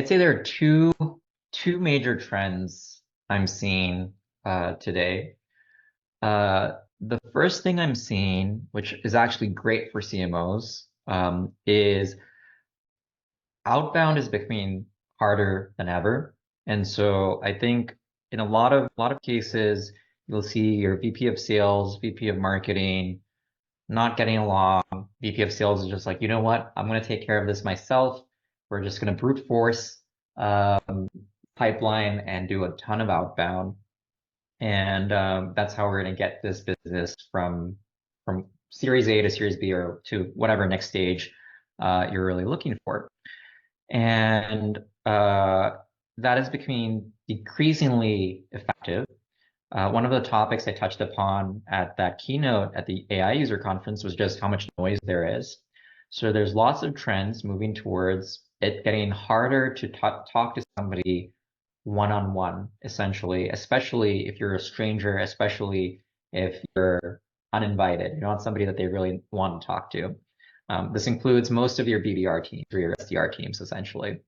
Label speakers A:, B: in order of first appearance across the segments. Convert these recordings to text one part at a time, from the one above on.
A: say there are two major trends I'm seeing today. The first thing I'm seeing, which is actually great for CMOs, is outbound is becoming harder than ever. And so I think in a lot of cases, you'll see your VP of sales, VP of marketing not getting along. VP of sales is just like, you know what? I'm going to take care of this myself. We're just going to brute force pipeline and do a ton of outbound. And that's how we're going to get this business from Series A to Series B or to whatever next stage you're really looking for. And that is becoming decreasingly effective. One of the topics I touched upon at that keynote at the AI user conference was just how much noise there is. So there's lots of trends moving towards it getting harder to talk to somebody one-on-one, essentially, especially if you're a stranger, especially if you're uninvited. You're not somebody that they really want to talk to. This includes most of your BDR teams or your SDR teams, essentially.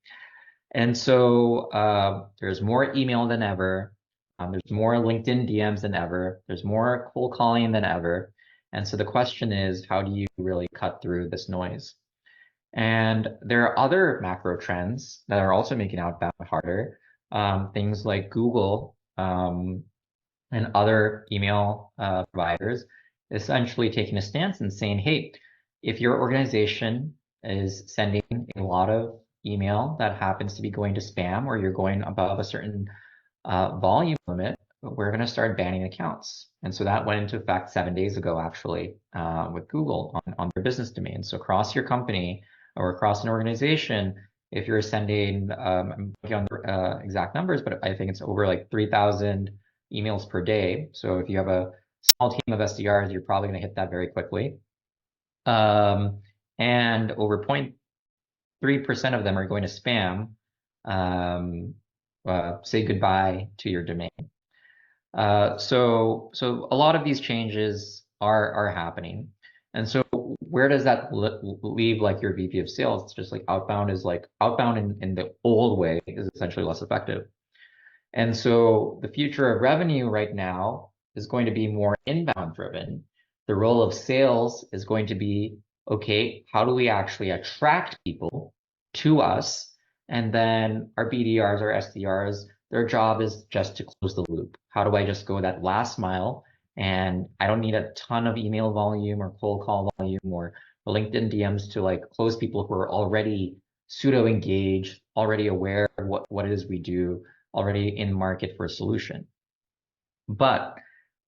A: And so there's more email than ever. There's more LinkedIn DMs than ever. There's more cold calling than ever. And so the question is, how do you really cut through this noise? And there are other macro trends that are also making outbound harder. Things like Google and other email providers essentially taking a stance and saying, hey, if your organization is sending a lot of email that happens to be going to spam or you're going above a certain volume limit, we're going to start banning accounts. And so that went into effect 7 days ago, actually, with Google on their business domain. So across your company or across an organization, if you're sending, I'm looking on the exact numbers, but I think it's over like 3,000 emails per day. So if you have a small team of SDRs, you're probably going to hit that very quickly. And over 0.3% of them are going to spam. Say goodbye to your domain. So a lot of these changes are happening. And so where does that leave like your VP of sales? It's just like outbound in the old way is essentially less effective. And so the future of revenue right now is going to be more inbound driven. The role of sales is going to be, okay, how do we actually attract people to us? And then our BDRs, our SDRs, their job is just to close the loop. How do I just go that last mile? And I don't need a ton of email volume or cold call volume or LinkedIn DMs to like close people who are already pseudo engaged, already aware of what it is we do, already in market for a solution. But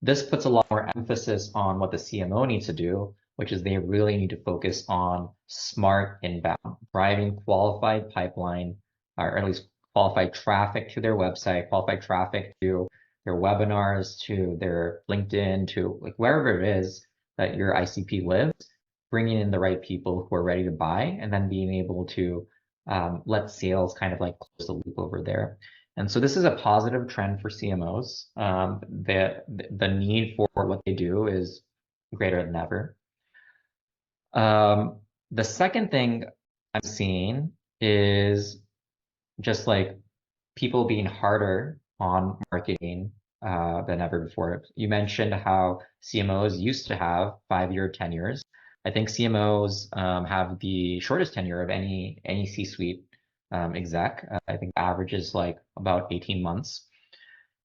A: this puts a lot more emphasis on what the CMO needs to do, which is they really need to focus on smart inbound, driving qualified pipeline, or at least qualified traffic to their website, qualified traffic to their webinars, to their LinkedIn, to like wherever it is that your ICP lives, bringing in the right people who are ready to buy, and then being able to let sales kind of like close the loop over there. And so this is a positive trend for CMOs. The need for what they do is greater than ever. The second thing I'm seeing is just like people being harder on marketing than ever before. You mentioned how CMOs used to have 5-year tenures. I think CMOs have the shortest tenure of any C-suite exec. I think the average is like about 18 months.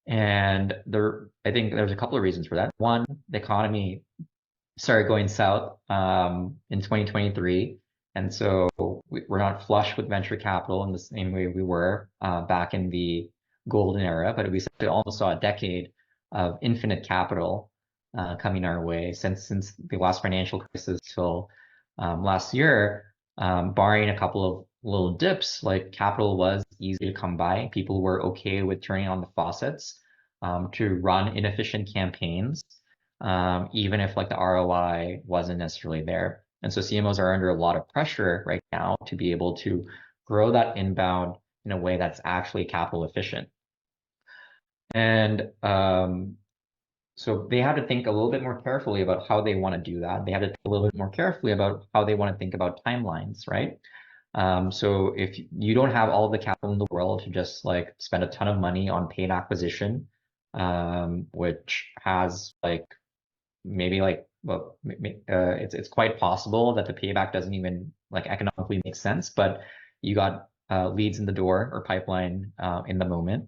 A: And I think there's a couple of reasons for that. One, the economy started going south in 2023. And so we're not flush with venture capital in the same way we were back in the golden era, but we almost saw a decade of infinite capital coming our way since the last financial crisis till last year, barring a couple of little dips, like capital was easy to come by. People were okay with turning on the faucets to run inefficient campaigns, even if like the ROI wasn't necessarily there. And so CMOs are under a lot of pressure right now to be able to grow that inbound in a way that's actually capital efficient. And so they have to think a little bit more carefully about how they want to do that. They have to think a little bit more carefully about how they want to think about timelines, right? So if you don't have all the capital in the world to just like spend a ton of money on paid acquisition, which has like maybe like well, it's quite possible that the payback doesn't even like economically make sense, but you got leads in the door or pipeline in the moment.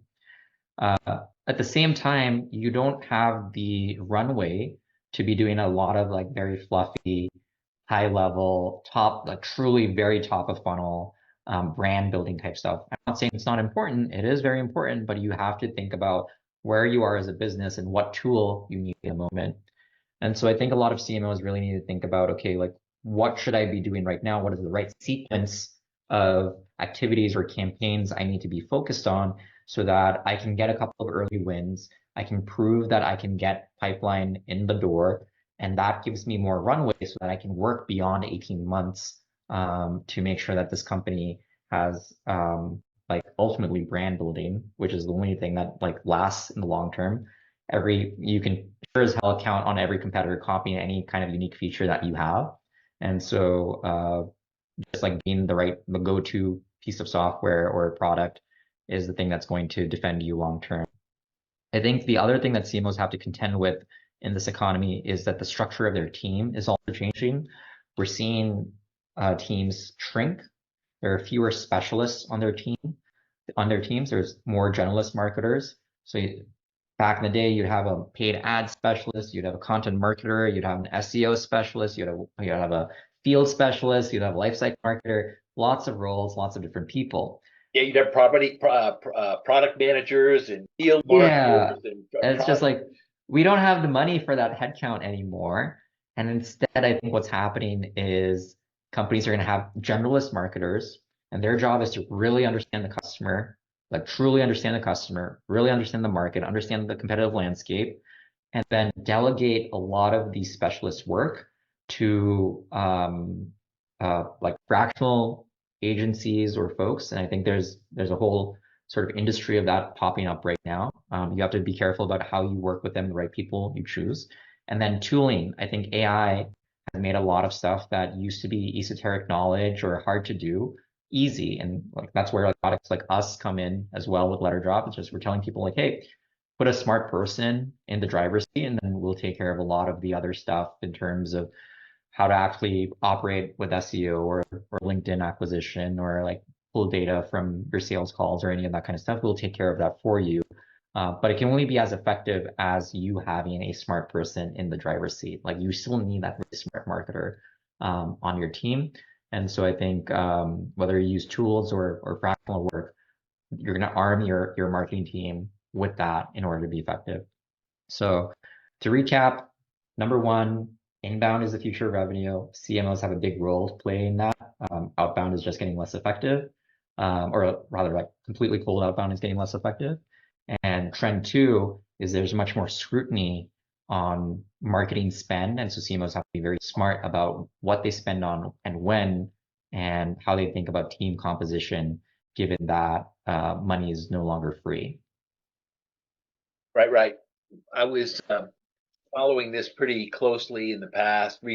A: Uh, at the same time, you don't have the runway to be doing a lot of like very fluffy, high level, top, like truly very top of funnel brand building type stuff. I'm not saying it's not important. It is very important, but you have to think about where you are as a business and what tool you need in the moment. And so I think a lot of CMOs really need to think about, okay, like what should I be doing right now? What is the right sequence of activities or campaigns I need to be focused on so that I can get a couple of early wins. I can prove that I can get pipeline in the door, and that gives me more runway so that I can work beyond 18 months to make sure that this company has like ultimately brand building, which is the only thing that like lasts in the long term. You can sure as hell count on every competitor copying any kind of unique feature that you have. And so just like being the go-to piece of software or product is the thing that's going to defend you long term. I think the other thing that CMOs have to contend with in this economy is that the structure of their team is also changing. We're seeing teams shrink. There are fewer specialists on their teams. There's more generalist marketers. So back in the day, you'd have a paid ad specialist, you'd have a content marketer, you'd have an SEO specialist, you'd have a field specialist, you'd have a lifecycle marketer, lots of roles, lots of different people.
B: Yeah, you'd have product managers and field
A: Yeah,
B: marketers and
A: and it's just like we don't have the money for that headcount anymore. And instead, I think what's happening is companies are going to have generalist marketers, and their job is to really understand the customer, like truly understand the customer, really understand the market, understand the competitive landscape, and then delegate a lot of the specialist work to like fractional agencies or folks. And I think there's a whole sort of industry of that popping up right now. You have to be careful about how you work with them, the right people you choose. And then tooling. I think AI has made a lot of stuff that used to be esoteric knowledge or hard to do easy. And like that's where like products like us come in as well with Letter Drop. It's just we're telling people like, hey, put a smart person in the driver's seat, and then we'll take care of a lot of the other stuff in terms of how to actually operate with SEO or LinkedIn acquisition or like pull data from your sales calls or any of that kind of stuff. We'll take care of that for you. But it can only be as effective as you having a smart person in the driver's seat. Like you still need that really smart marketer on your team. And so I think whether you use tools or fractional work, you're going to arm your marketing team with that in order to be effective. So to recap, number one, inbound is the future of revenue. CMOs have a big role to play in that. Outbound is just getting less effective, or rather, like completely cold outbound is getting less effective. And trend two is there's much more scrutiny on marketing spend, and so CMOs have to be very smart about what they spend on and when, and how they think about team composition, given that money is no longer free.
B: Right. I was following this pretty closely in the past,